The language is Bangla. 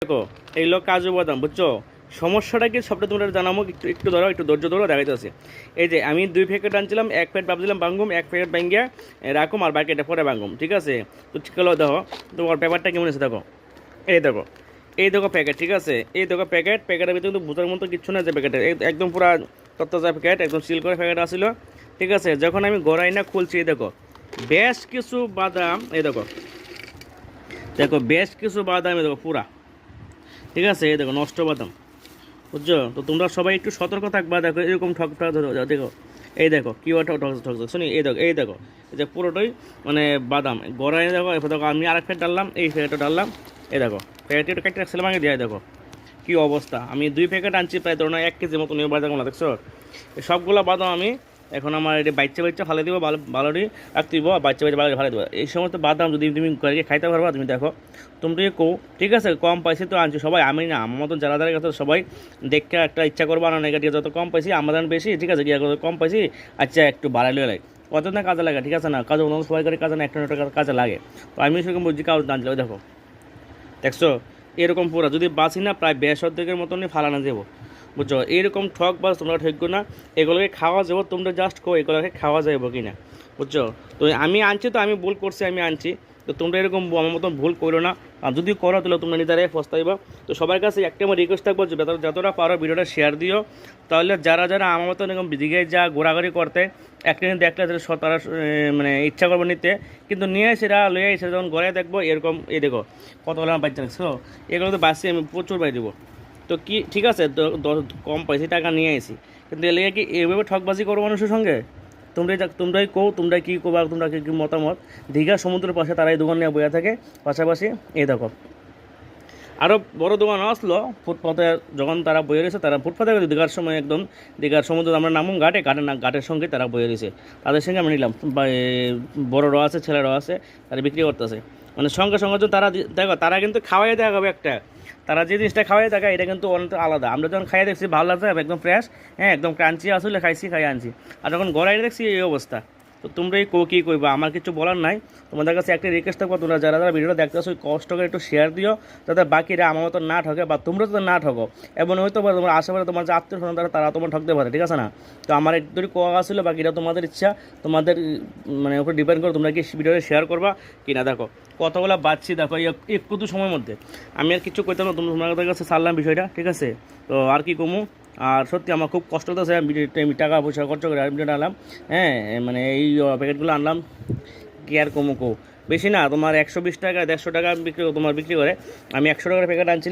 দেখো এইগুলো কাজু বাদাম বুঝছো। সমস্যাটা কি সবটা তোমরা জানাবো, একটু একটু ধরো, একটু ধৈর্য ধরো, দেখাইতেছে। এই যে আমি 2 প্যাকেট আনছিলাম, 1 প্যাকেট ভাবছিলাম বাঙ্গুম, 1 প্যাকেট ব্যাঙ্গিয়া রাখুম, আর বাকিটা পরে বাঙ্গুম, ঠিক আছে। তো ঠিক হলো, দেখো তোমার পেপারটা কেমন আছে দেখো। এই দেখো, এই দেখো প্যাকেট, ঠিক আছে। এই দেখো প্যাকেট, প্যাকেটের ভিতরে কিন্তু বোঝার মতো কিচ্ছু না যে প্যাকেটের একদম পুরা তত্তাজা প্যাকেট, একদম সিল করে প্যাকেট আসছিল, ঠিক আছে। যখন আমি গড়াই না খুলছি, এই দেখো বেশ কিছু বাদাম, এই দেখো দেখো বেশ কিছু বাদাম, এই দেখো পুরা, ঠিক আছে। এই দেখো নষ্ট বাদাম, বুঝছো। তো তোমরা সবাই একটু সতর্ক থাকবা, দেখো এরকম ঠক ঠক দেখো। এই দেখো কি ঠক ঠক ঠক শুনি, এই দেখো, এই দেখো, এই যে পুরোটাই মানে বাদাম গড়াই। দেখো এরপর দেখো আমি আরেক প্যাকেট ডাললাম, এই প্যাকেটটা ডাললাম, এই দেখো প্যাকেটটা একটু কেটে রাখছিলাম আগে দিয়ে, দেখো কি অবস্থা। আমি 2 প্যাকেট আনছি, প্রায় ধরো 1 কেজি মতো নিয়ে বাদাম দেখছো। সবগুলো বাদাম আমি এখন আমার এটা বাচ্চা বাচ্চা ফালে দিব, ভালোটি রাখতে দিব, বাচ্চা বাচ্চা ভালো ফালে দিব। এই সমস্ত বাদাম যদি তুমি ঘরে খাইতে পারবা, তুমি দেখো তুমি কো, ঠিক আছে। কম পয়সা তো আনছি সবাই, আমি না আমার মতন যারা যারা গেছে সবাই দেখে একটা ইচ্ছা করবো না, নেগেটিভ যত কম পাইছি আমাদের বেশি, ঠিক আছে। গিয়ে কম পাইছি, আচ্ছা একটু বাড়াইলে লাগে, কত না কাজে লাগে, ঠিক আছে না। কাজে অন্য সবাই করে কাজে না, একটা কাজে লাগে। তো আমি সেরকম বুঝছি কাজ আনছিল, দেখো দেখছো এরকম পুরা যদি বাঁচি না, প্রায় 20 মতনই ফালানো যাবো, বুঝছো। এরকম ঠক বাস তোমরা ঠকবো না, এগুলোকে খাওয়া যাবো, তোমরা জাস্ট কো এগুলোকে খাওয়া যাবো কি না, বুঝছো। তো আমি আনছি, তো আমি ভুল করছি, আমি আনছি। তো তোমরা এরকম আমার মতন ভুল করো না, আর যদি করো তাহলে তোমরা নিজেরাই পস্তাইবা। তো সবার কাছে একটা আমার রিকোয়েস্ট থাকবো যে যতটা পারো ভিডিওটা শেয়ার দিও, তাহলে যারা যারা আমার মতন এরকম দিকে যা ঘোরাঘুরি করতে একটা দিন দেখলে তারা মানে ইচ্ছা করবো নিতে, কিন্তু নিয়ে সেটা লয়ে এসে যখন ঘরে দেখবো এরকম, এই দেখো কতগুলো আমার বাচ্চা দেখছো, এগুলো তো বাঁচি আমি প্রচুর বাই দেবো। তো কি ঠিক আছে, কম পয়সা টাকা নিয়ে আসি, কিন্তু এর লেগে কি এইভাবে ঠকবাজি করো মানুষের সঙ্গে। তোমরাই কও, তোমরা কী করবা, তোমরা কি মতামত। দীঘা সমুদ্রের পাশে তারা এই দোকান নিয়ে বইয়া থাকে, পাশাপাশি এই দেখো আরও বড় দোকান আসলো ফুটপাতে, যখন তারা বয়ে রয়েছে, তারা ফুটপাতে দীঘার সময় একদম দীঘার সমুদ্র আমরা নামুন ঘাটের সঙ্গে তারা বয়ে রয়েছে, তাদের সঙ্গে আমরা নিলাম। বড়রাও আছে, ছেলেরাও আছে, তারা বিক্রি করতেছে, মানে সঙ্গে সঙ্গে তো তারা দেখো, তারা কিন্তু খাওয়াই দেওয়া হবে একটা, তারা যে জিনিসটা খাওয়াই থাকে এটা কিন্তু অনেক আলাদা। আমরা যখন খাইয়ে দেখছি ভালো লাগছে, একদম ফ্রেশ, হ্যাঁ একদম ক্রাঞ্চি আসলে খাই আনছি, আর যখন গড়াই দেখছি এই অবস্থা। তো তোমরা এই কী করবা, আমার কিছু বলার নাই। তোমাদের কাছে একটা রিকোয়েস্ট থাকবো, তোমরা যারা যারা ভিডিওটা দেখতেছো কষ্ট করে একটু শেয়ার দিও, যাতে বাকিরা আমার মতো না ঠকে, বা তোমরা যাতে না ঠকো। এবং হয়তো তোমার আশেপাশে তোমার যে আত্মীয় স্বজন তারা তোমার ঠকতে পারে, ঠিক আছে না। তো আমার একটু কোয়া ছিল, বাকিটা তোমাদের ইচ্ছা, তোমাদের মানে উপরে ডিপেন্ড করো তোমরা কি ভিডিওটা শেয়ার করবা কি না। দেখো কতগুলো বাচ্চি, দেখো একটু সময়ের মধ্যে আমি আর কিছু করতাম না, তোমাদের কাছে ছাড়লাম বিষয়টা, ঠিক আছে। তো আর কি কমু, আর সত্যি আমার খুব কষ্ট হতেছে, আমি টাকা পয়সা খরচ করে ভিডিওটা আনলাম, হ্যাঁ মানে এই প্যাকেটগুলো আনলাম, কি আর কমু বেশি না, তোমার 120 টাকা 150 টাকা বিক্রি করে, আমি 100 টাকার প্যাকেট আনছিলাম।